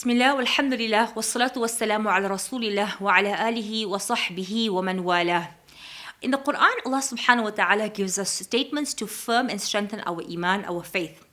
Bismillah, walhamdulillah, wassalatu wassalamu ala rasulillah wa ala alihi wa sahbihi wa man walah. In the Quran, Allah subhanahu wa ta'ala gives us statements to firm and strengthen our iman, our faith.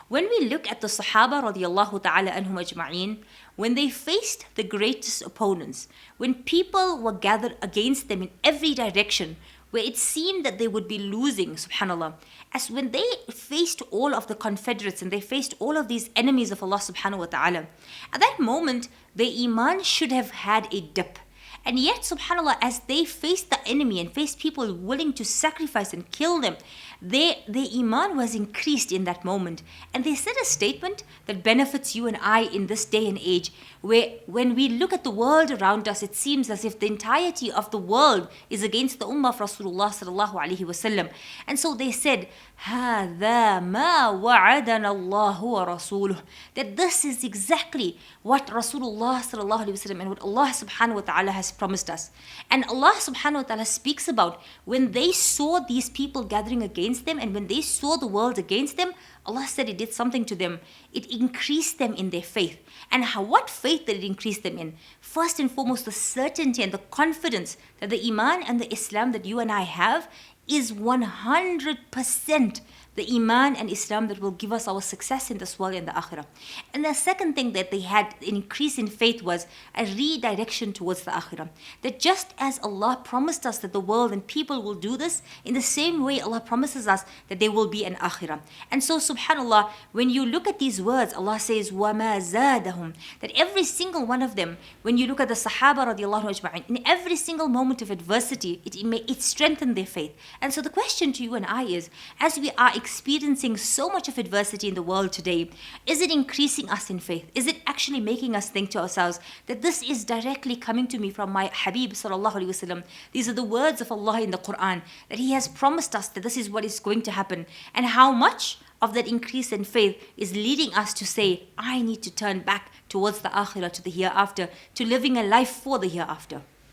When we look at the Sahaba radiallahu ta'ala anhum ajma'een, when they faced the greatest opponents, when people were gathered against them in every direction, where it seemed that they would be losing, subhanAllah, as when they faced all of the confederates and they faced all of these enemies of Allah subhanahu wa ta'ala, at that moment, their iman should have had a dip. And yet, subhanAllah, as they faced the enemy and faced people willing to sacrifice and kill them, their iman was increased in that moment. And they said a statement that benefits you and I in this day and age, where when we look at the world around us, it seems as if the entirety of the world is against the ummah of Rasulullah sallallahu alaihi wasallam. And so they said, هَذَا مَا وَعَدَنَا اللَّهُ وَرَسُولُهُ, that this is exactly what Rasulullah sallallahu alaihi wasallam and what Allah subhanahu wa ta'ala has promised us. And Allah subhanahu wa ta'ala speaks about when they saw these people gathering against them and when they saw the world against them, Allah said it did something to them. It increased them in their faith. And what faith did it increase them in? First and foremost, the certainty and the confidence that the iman and the Islam that you and I have is 100% the iman and Islam that will give us our success in this world and the akhirah. And the second thing that they had an increase in faith was a redirection towards the akhirah. That just as Allah promised us that the world and people will do this, in the same way Allah promises us that there will be an akhirah. And so subhanAllah, when you look at these words, Allah says, وَمَا زَادَهُمْ, that every single one of them, when you look at the Sahaba radiallahu ajma'in, in every single moment of adversity, it strengthened their faith. And so the question to you and I is, as we are experiencing so much of adversity in the world today, is it increasing us in faith? Is it actually making us think to ourselves that this is directly coming to me from my Habib sallallahu alaihi wasallam? These are the words of Allah in the Quran, that He has promised us that this is what is going to happen. And how much of that increase in faith is leading us to say, I need to turn back towards the akhirah, to the hereafter, to living a life for the hereafter.